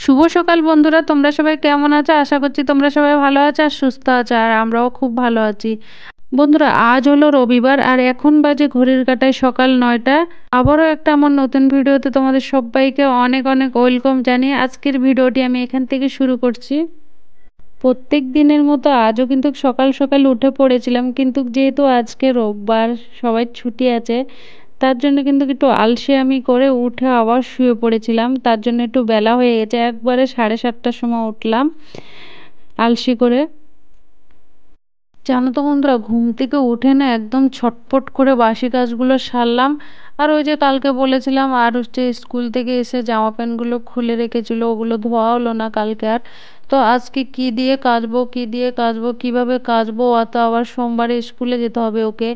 শুভ সকাল বন্ধুরা, তোমরা সবাই কেমন আছো? আশা করছি তোমরা সবাই ভালো আছো আর সুস্থ আছো, আর আমরাও খুব ভালো আছি। বন্ধুরা, আজ হলো রবিবার আর এখন বাজে ঘড়ির কাঁটায় সকাল 9টা। আবারও একটা আমার নতুন ভিডিওতে তোমাদের সবাইকে অনেক অনেক ওয়েলকাম জানিয়ে আজকের ভিডিওটি আমি এখান থেকে শুরু করছি। প্রত্যেক দিনের মতো আজও কিন্তু সকাল সকাল উঠে পড়েছিলাম, কিন্তু যেহেতু আজকে রোববার, সবাই ছুটি আছে, তার জন্য কিন্তু একটু আলসেমি করে উঠে আবার শুয়ে পড়েছিলাম। তার জন্য একটু বেলা হয়ে গেছে, একবারে 7:30টার সময় উঠলাম আলসি করে। জানো তো বন্ধুরা, ঘুম থেকে উঠে না একদম ছটফট করে বাসি কাজগুলো সারলাম। আর ওই যে কালকে বলেছিলাম, আর হচ্ছে স্কুল থেকে এসে জামা প্যান্টগুলো খুলে রেখেছিল, ওগুলো ধোয়া হলো না কালকে আর। তো আজকে কি দিয়ে কাচবো, কি দিয়ে কাচবো, কিভাবে কাচবো, অত আবার সোমবারে স্কুলে যেতে হবে ওকে।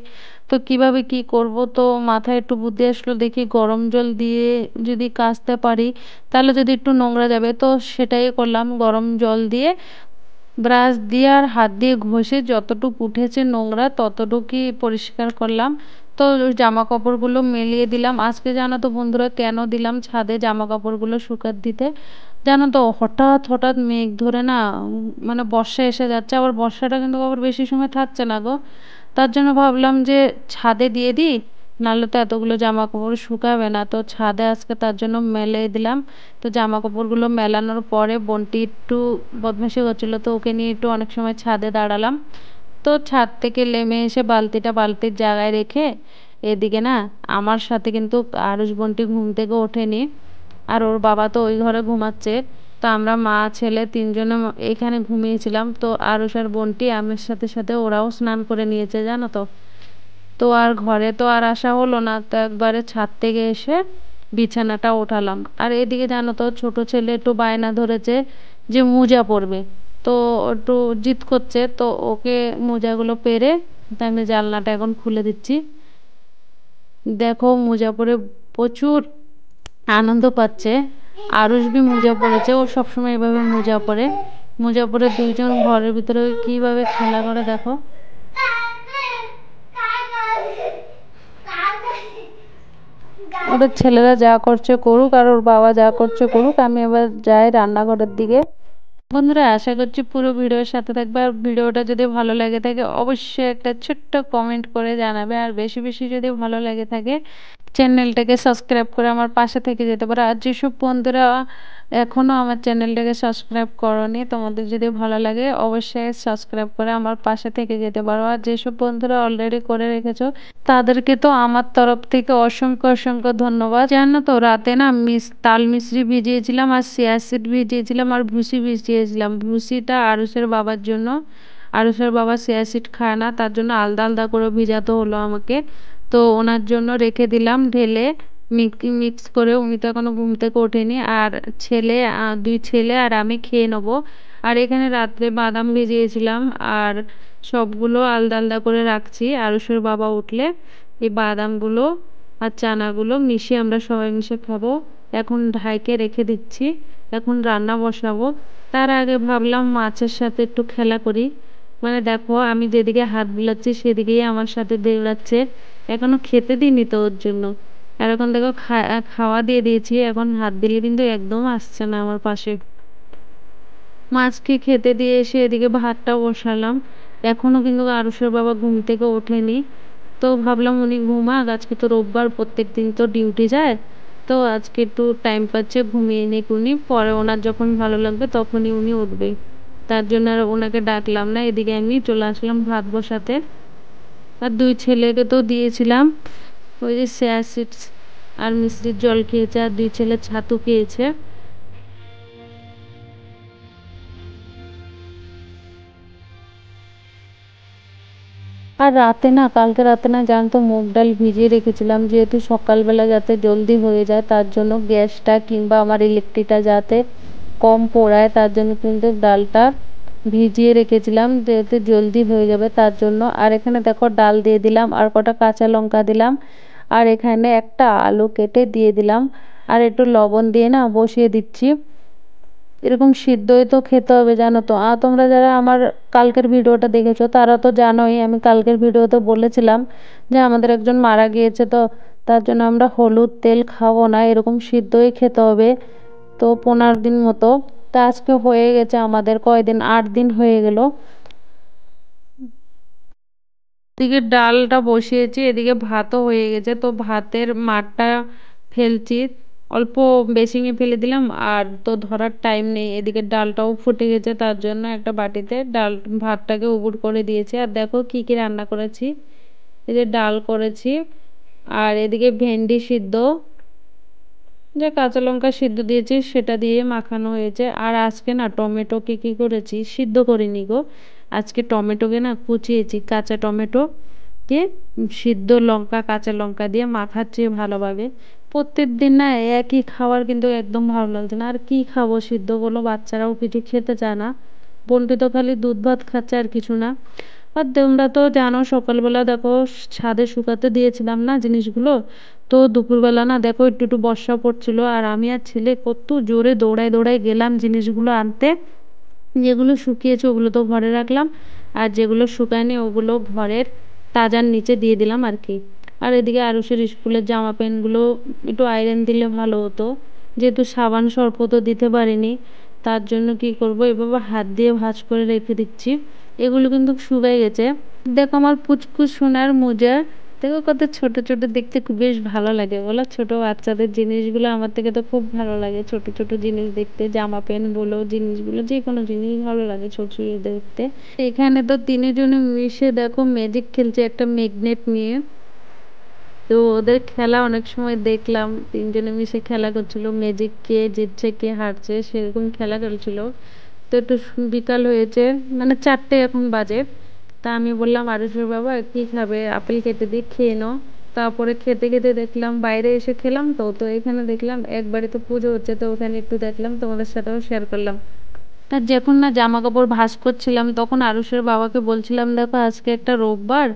তো কিভাবে কি করব, তো মাথায় একটু বুদ্ধি আসলো, দেখি গরম জল দিয়ে যদি কাচতে পারি তাহলে যদি একটু নোংরা যাবে। তো সেটাই করলাম, গরম জল দিয়ে ব্রাশ দিয়ে আর হাত দিয়ে ঘষে যতটুকু উঠেছে নোংরা ততটুকুই পরিষ্কার করলাম। তো ওই জামা কাপড়গুলো মেলিয়ে দিলাম। আজকে জানো তো বন্ধুরা কেন দিলাম ছাদে জামা কাপড়গুলো শুকাতে দিতে? জানো তো, হঠাৎ হঠাৎ মেঘ ধরে না, মানে বর্ষা এসে যাচ্ছে, আবার বর্ষাটা কিন্তু আবার বেশি সময় থাকছে না গো। তার জন্য ভাবলাম যে ছাদে দিয়ে দিই, নাহলে তো এতগুলো জামা কাপড় শুকাবে না। তো ছাদে আজকে তার জন্য মেলে দিলাম। তো জামা কাপড়গুলো মেলানোর পরে বোনটি একটু বদমাইশি করছিল, তো ওকে নিয়ে একটু অনেক সময় ছাদে দাঁড়ালাম। তো ছাদ থেকে নেমে এসে বালতিটা বালতির জায়গায় রেখে এদিকে না আমার সাথে কিন্তু আরুষ বোনটি ঘুম থেকে ওঠেনি, আর ওর বাবা তো ওই ঘরে ঘুমাচ্ছে। তো আমরা মা ছেলে তিনজনে এখানে ঘুমিয়েছিলাম। তো আরুষ আর বোনটি আমার সাথে সাথে ওরাও স্নান করে নিয়েছে জানো তো। তো আর ঘরে তো আর আসা হলো না, তো একবারে ছাদ থেকে এসে বিছানাটা ওঠালাম। আর এদিকে জানো তো, ছোট ছেলে একটু বায়না ধরেছে যে মোজা পরবে। তো একটু জিদ করছে, তো ওকে মোজাগুলো পেরে তা আমি জানলাটা এখন খুলে দিচ্ছি। দেখো মোজা পরে প্রচুর আনন্দ পাচ্ছে। আরুষবি মোজা পরেছে, ও সবসময় এভাবে মোজা পরে। মোজা পরে দুইজন ঘরের ভিতরে কিভাবে খেলা করে দেখো। ওদের ছেলেরা যা করছে করুক, আর ওর বাবা যা করছে করুক, আমি এবার যাই রান্নাঘরের দিকে। বন্ধুরা, আশা করছি পুরো ভিডিওর সাথে থাকবে, আর ভিডিওটা যদি ভালো লাগে থাকে অবশ্যই একটা ছোট্ট কমেন্ট করে জানাবে, আর বেশি বেশি যদি ভালো লাগে থাকে চ্যানেলটাকে সাবস্ক্রাইব করে আমার পাশে থেকে যেতে পারো। আর যেসব বন্ধুরা এখনও আমার চ্যানেলটাকে সাবস্ক্রাইব করনি, তোমাদের যদি ভালো লাগে অবশ্যই সাবস্ক্রাইব করে আমার পাশে থেকে যেতে পারো। আর যেসব বন্ধুরা অলরেডি করে রেখেছো তাদেরকে তো আমার তরফ থেকে অসংখ্য অসংখ্য ধন্যবাদ। জানো তো, রাতে না তাল মিছরি ভিজিয়েছিলাম, আর চিয়া সিড ভিজিয়েছিলাম, আর ভুসি ভিজিয়েছিলাম। ভুসিটা আরুষের বাবার জন্য, আরুষের বাবা চিয়া সিড খায় না, তার জন্য আলাদা আলাদা করে ভিজাতে হলো আমাকে। তো ওনার জন্য রেখে দিলাম ঢেলে, মিক্স করে। উনি তো এখনো ঘুম থেকে ওঠেনি, আর ছেলে, দুই ছেলে আর আমি খেয়ে নেবো। আর এখানে রাত্রে বাদাম ভিজিয়েছিলাম, আর সবগুলো আলাদা আলাদা করে রাখছি। আরুষের বাবা উঠলে এই বাদামগুলো আর চানাগুলো মিশিয়ে আমরা সবাই মিশে খাবো। এখন ঢাইকে রেখে দিচ্ছি, এখন রান্না বসাবো। তার আগে ভাবলাম মাছের সাথে একটু খেলা করি। মানে দেখো, আমি যেদিকে হাত বুলাচ্ছি সেদিকেই আমার সাথে দৌড়াচ্ছে। এখনো খেতে দিইনি তো ওর জন্য। আর এখন দেখো খাওয়া দিয়ে দিয়েছি, এখন হাত দিলে কিন্তু একদম আসছে না আমার পাশে। মাছকে খেতে দিয়ে এসে এদিকে ভাতটা বসালাম। এখনো কিন্তু আরুষের বাবা ঘুম থেকে ওঠেনি। তো ভাবলাম উনি ঘুমাক, আজকে তো রোববার, প্রত্যেক দিন তো ডিউটি যায়। তো আজকে একটু টাইম পাচ্ছে, ঘুমিয়ে নিক উনি, পরে ওনার যখন ভালো লাগবে তখনই উনি উঠবে। তার জন্য আর ওনাকে ডাকলাম না, এদিকে আমি চলে আসলাম ভাত বসাতে। আর দুই ছেলেকে তো দিয়েছিলাম ওই যে চিয়া সিডস আর মিষ্টির জল খেয়েছে, আর দুই ছেলে ছাতু খেয়েছে। আর রাতে না, কালকে রাতে না জানতো, মুগ ডাল ভিজিয়ে রেখেছিলাম, যেহেতু সকালবেলা যাতে জলদি হয়ে যায়, তার জন্য গ্যাসটা কিংবা আমার ইলেকট্রিকটা যাতে কম পোড়ায়, তার জন্য কিন্তু ডালটা ভিজিয়ে রেখেছিলাম, যেহেতু জলদি হয়ে যাবে তার জন্য। আর এখানে দেখো ডাল দিয়ে দিলাম, আর কটা কাঁচা লঙ্কা দিলাম, আর এখানে একটা আলু কেটে দিয়ে দিলাম, আর একটু লবণ দিয়ে না বসিয়ে দিচ্ছি। এরকম সিদ্ধই তো খেতে হবে জানো তো। আর তোমরা যারা আমার কালকের ভিডিওটা দেখেছো তারা তো জানোই, আমি কালকের ভিডিওতে বলেছিলাম যে আমাদের একজন মারা গিয়েছে, তো তার জন্য আমরা হলুদ তেল খাবো না, এরকম সিদ্ধই খেতে হবে। তো 15 দিন মতো। তা আজকে হয়ে গেছে আমাদের কয়দিন, 8 দিন হয়ে গেল। এদিকে ডালটা বসিয়েছি, এদিকে ভাতও হয়ে গেছে। তো ভাতের মারটা ফেলছি, অল্প বেসিংয়ে ফেলে দিলাম, আর তো ধরার টাইম নেই। এদিকে ডালটাও ফুটে গেছে, তার জন্য একটা বাটিতে ভাতটাকে উবুড় করে দিয়েছি। আর দেখো কি কি রান্না করেছি। এই যে ডাল করেছি, আর এদিকে ভেন্ডি সিদ্ধ, যে কাঁচা লঙ্কা সিদ্ধ দিয়েছি সেটা দিয়ে মাখানো হয়েছে। আর আজকে না টমেটোকে কি করেছি, সিদ্ধ করিনি গো, আজকে টমেটোকে না কুচিয়েছি, কাঁচা টমেটোকে সিদ্ধ লঙ্কা কাঁচা লঙ্কা দিয়ে মাখাচ্ছি ভালোভাবে। প্রত্যেক দিন না একই খাবার কিন্তু একদম ভালো লাগছে না, আর কি খাবো সিদ্ধগুলো, বাচ্চারাও কিছু খেতে চায় না। বোনটি তো খালি দুধ ভাত খাচ্ছে আর কিছু না। আর তোমরা তো জানো সকালবেলা দেখো ছাদে শুকাতে দিয়েছিলাম না জিনিসগুলো, তো দুপুরবেলা না দেখো একটু একটু বর্ষা পড়ছিল, আর আমি আর ছেলে কত জোরে দৌড়ায় দৌড়ায় গেলাম জিনিসগুলো আনতে। যেগুলো শুকিয়েছে ওগুলো তো ঘরে রাখলাম, আর যেগুলো শুকায়নি ওগুলো ঘরের তাজার নিচে দিয়ে দিলাম আর কি। আর এদিকে আরুষের স্কুলের জামা প্যান্টগুলো একটু আয়রন দিলে ভালো হতো, যেহেতু সাবান সর্ফ তো দিতে পারিনি, তার জন্য কি করব, এভাবে হাত দিয়ে ভাঁজ করে রেখে দিচ্ছি। এগুলো কিন্তু শুকায় গেছে। দেখো আমার পুচকু সোনার মোজা, দেখো কত ছোট ছোট, দেখতে খুব বেশ ভালো লাগে বলো, ছোট বাচ্চাদের জিনিসগুলো আমার থেকে তো খুব ভালো লাগে, ছোট ছোট জিনিস দেখতে, জামা প্যান্ট বলো জিনিসগুলো যে কোনো জিনিস ভালো লাগে ছোট ছোট দেখতে। এখানে তো তিনজনে মিশে দেখো ম্যাজিক খেলছে একটা ম্যাগনেট নিয়ে। তো ওদের খেলা অনেক সময় দেখলাম, তিনজনে মিশে খেলা করছিল, ম্যাজিক কে জিতছে কে হারছে সেরকম খেলা চলছিল। তো একটু বিকাল হয়েছে, মানে 4টে এখন বাজে। তা আমি বললাম আরুষের বাবা কি খাবে, আপেল কেটে দিই খেয়ে নাও। তারপরে খেতে খেতে দেখলাম বাইরে এসে খেলাম, তো তো এখানে দেখলাম একবারে তো পুজো হচ্ছে, তো ওখানে একটু দেখলাম, তোমাদের সাথেও শেয়ার করলাম। আর যখন না জামা কাপড় ভাঁজ করছিলাম তখন আরুষের বাবাকে বলছিলাম দেখো আজকে একটা রোববার,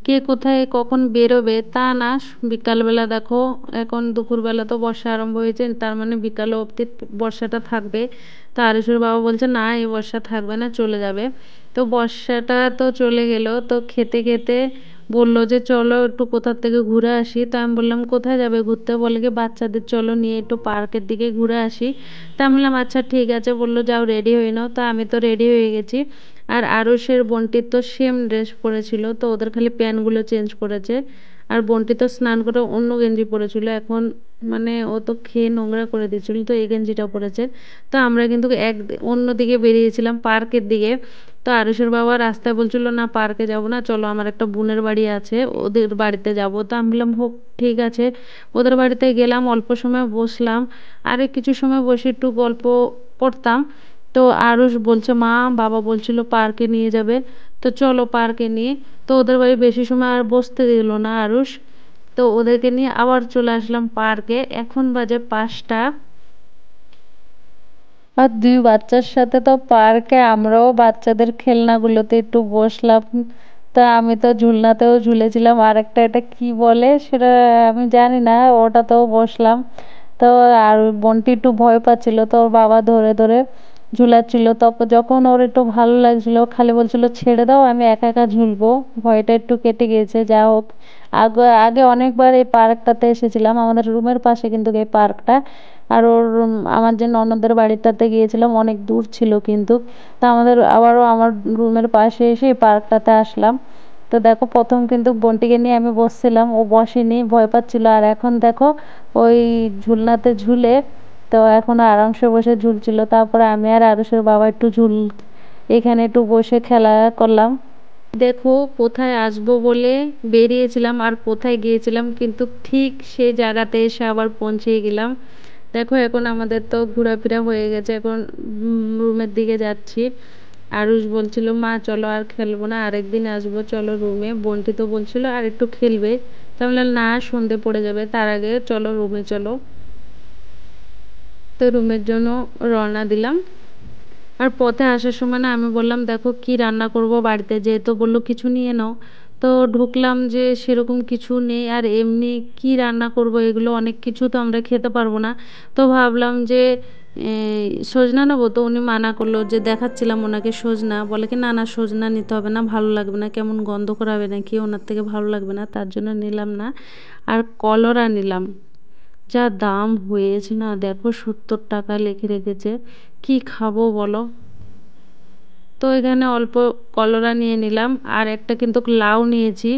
কে কোথায় কখন বেরোবে তা না, বিকালবেলা দেখো, এখন দুপুরবেলা তো বর্ষা আরম্ভ হয়েছে, তার মানে বিকাল অবধি বর্ষাটা থাকবে। তো আরুষের বাবা বলছে না এই বর্ষা থাকবে না, চলে যাবে। তো বর্ষাটা তো চলে গেল, তো খেতে খেতে বললো যে চলো একটু কোথার থেকে ঘুরে আসি। তো আমি বললাম কোথায় যাবে ঘুরতে, বলে কি বাচ্চাদের চলো নিয়ে একটু পার্কের দিকে ঘুরে আসি। তা আমি বললাম আচ্ছা ঠিক আছে, বললো যাও রেডি হয়ে নাও। তা আমি তো রেডি হয়ে গেছি, আর আরুষের বোনটির তো সেম ড্রেস পরেছিল, তো ওদের খালি প্যান্টগুলো চেঞ্জ করেছে। আর বোনটি তো স্নান করে অন্য গেঞ্জি পরেছিল, এখন মানে ও তো খেয়ে নোংরা করে দিয়েছিল, তো এই গেঞ্জিটা পরেছে। তো আমরা কিন্তু অন্যদিকে বেরিয়েছিলাম পার্কের দিকে। তো আরুষের বাবা রাস্তায় বলছিল না পার্কে যাব না, চলো আমার একটা বোনের বাড়ি আছে ওদের বাড়িতে যাব। তো আমি বললাম হোক ঠিক আছে। ওদের বাড়িতে গেলাম, অল্প সময় বসলাম, আরে কিছু সময় বসে একটু গল্প করতাম। তো আরুষ বলছে মা বাবা বলছিল পার্কে নিয়ে যাবে, তো চলো পার্কে নিয়ে। তো ওদের বাড়ি বেশি সময় আর বসতে দিল না আরুষ, তো ওদেরকে নিয়ে আবার চলে আসলাম পার্কে। এখন বাজে 5টা, আর দুই বাচ্চার সাথে তো পার্কে আমরাও বাচ্চাদের খেলনাগুলোতে একটু বসলাম। তা আমি তো ঝুলনাতেও ঝুলেছিলাম, আর একটা এটা কি বলে সেটা আমি জানি না, ওটাতেও বসলাম। তো আর বোনটি একটু ভয় পাচ্ছিল, তো ওর বাবা ধরে ধরে ঝুলাচ্ছিল। তারপর যখন ওর একটু ভালো লাগছিল খালি বলছিল ছেড়ে দাও আমি একা একা ঝুলবো, ভয়টা একটু কেটে গিয়েছে। যা হোক, আগে আগে অনেকবার এই পার্কটাতে এসেছিলাম, আমাদের রুমের পাশে কিন্তু এই পার্কটা। আর আমার যে ননদের বাড়িটাতে গিয়েছিলাম অনেক দূর ছিল কিন্তু, তা আমাদের আবারও আমার রুমের পাশে এসে এই পার্কটাতে আসলাম। তো দেখো প্রথম কিন্তু বোনটিকে নিয়ে আমি বসছিলাম, ও বসেনি, ভয় পাচ্ছিল। আর এখন দেখো ওই ঝুলনাতে ঝুলে, তো এখন আরামসে বসে ঝুলছিল। তারপরে আমি আর আরুষের বাবা একটু এখানে একটু বসে খেলা করলাম। দেখো কোথায় আসবো বলে বেরিয়েছিলাম আর কোথায় গিয়েছিলাম, কিন্তু ঠিক সেই জায়গাতে এসে আবার পৌঁছে গেলাম। দেখো এখন আমাদের তো ঘোরাফেরা হয়ে গেছে, এখন রুমের দিকে যাচ্ছি। আরুষ বলছিল মা চলো আর খেলবো না, আরেকদিন আসবো চলো রুমে, বোনটি তো বলছিল আর একটু খেলবে। তো আমি বললাম না সন্ধে পড়ে যাবে, তার আগে চলো রুমে চলো। তো রুমের জন্য রওনা দিলাম। আর পথে আসার সময় না আমি বললাম দেখো কি রান্না করব বাড়িতে, যেহেতু বললো কিছু নিয়ে নাও। তো ঢুকলাম যে সেরকম কিছু নেই, আর এমনি কি রান্না করব, এগুলো অনেক কিছু তো আমরা খেতে পারবো না। তো ভাবলাম যে সজনা নেবো, তো উনি মানা করলো, যে দেখাচ্ছিলাম ওনাকে সজনা, বলে কি না না সজনা নিতে হবে না, ভালো লাগবে না, কেমন গন্ধ করাবে নাকি, ওনার থেকে ভালো লাগবে না, তার জন্য নিলাম না। আর কলরা নিলাম, যা দাম হয়েছে না, দেখো 70 টাকা লিখে রেখেছে। কি খাবো বলো? তো এখানে অল্প কলরা নিয়ে নিলাম, আর একটা কিন্তু লাউ নিয়েছি।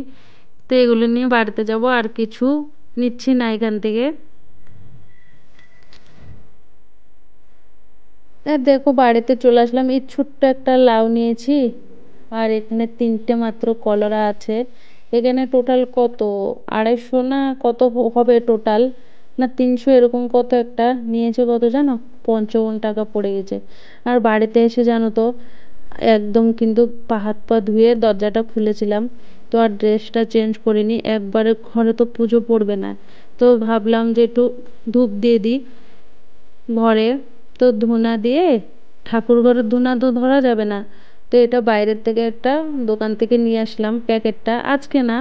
তো এগুলো নিয়ে বাড়িতে যাব, আর কিছু নিচ্ছি না এখান থেকে। আর দেখো বাড়িতে চলে আসলাম, এই ছোট্ট একটা লাউ নিয়েছি, আর এখানে 3টে মাত্র কলরা আছে। এখানে টোটাল কত, 250 না কত হবে টোটাল, না 300 এরকম কত একটা নিয়েছে। কত জানো, 55 টাকা পড়ে গেছে। আর বাড়িতে এসে জানো তো, একদম কিন্তু পা হাত পা ধুয়ে দরজাটা খুলেছিলাম, তো আর ড্রেসটা চেঞ্জ করিনি। একবারে ঘরে তো পুজো পড়বে না, তো ভাবলাম যে একটু ধূপ দিয়ে দিই ঘরে। তো ধূনা দিয়ে, ঠাকুর ঘরের ধূনা তো ধরা যাবে না, তো এটা বাইরের থেকে একটা দোকান থেকে নিয়ে আসলাম প্যাকেটটা, আজকে না,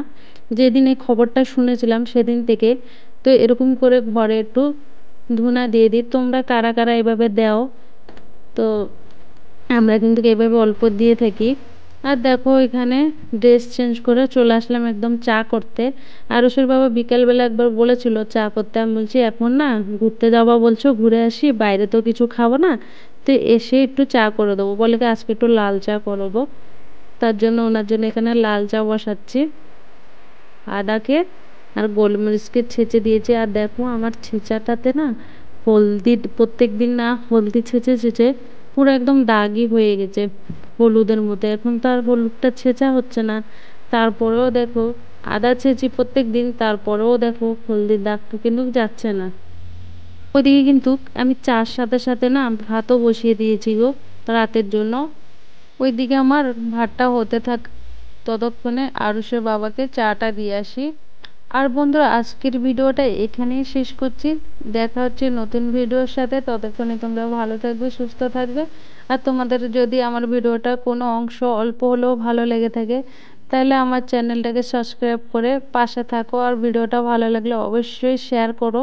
যেদিন এই খবরটা শুনেছিলাম সেদিন থেকে। তো এরকম করে ঘরে একটু ধূনা দিয়ে দিই। তোমরা কারা কারা এভাবে দাও? তো আমরা কিন্তু এভাবে অল্প দিয়ে থাকি। আর দেখো এখানে ড্রেস চেঞ্জ করে চলে আসলাম একদম চা করতে। আরুষের বাবা বিকেলবেলা একবার বলেছিল চা করতে, আমি বলছি এখন না, ঘুরতে যাবা বলছো, ঘুরে আসি, বাইরে তো কিছু খাবো না, তো এসে একটু চা করে দেবো। বলে কি আজকে একটু লাল চা করবো, তার জন্য ওনার জন্য এখানে লাল চা বসাচ্ছি। আদাকে আর গোলমরিচকে ছেঁচে দিয়েছি। আর দেখো আমার ছেঁচাটাতে না হলদি, প্রত্যেক দিন না হলদি ছেঁচে ছেঁচে পুরো একদম দাগি হয়ে গেছে হলুদের মধ্যে। এখন তো আর হলুদটা ছেঁচা হচ্ছে না, তারপরেও দেখো আদা ছেঁচি প্রত্যেক দিন, তারপরেও দেখো হলদির দাগটা কিন্তু যাচ্ছে না। ওইদিকে কিন্তু আমি চার সাথে সাথে না ভাতও বসিয়ে দিয়েছি গো রাতের জন্য। ওইদিকে আমার ভাতটা হতে থাক, ততক্ষণে আরুষের বাবাকে চাটা দিয়ে আসি। আর বন্ধুরা আজকের ভিডিওটা এখানেই শেষ করছি। দেখা হচ্ছে নতুন ভিডিওর সাথে, ততক্ষণে তোমরা ভালো থাকবে, সুস্থ থাকবে। আর তোমাদের যদি আমার ভিডিওটা কোনো অংশ অল্প হলেও ভালো লেগে থাকে, তাহলে আমার চ্যানেলটাকে সাবস্ক্রাইব করে পাশে থাকো। আর ভিডিওটা ভালো লাগলে অবশ্যই শেয়ার করো।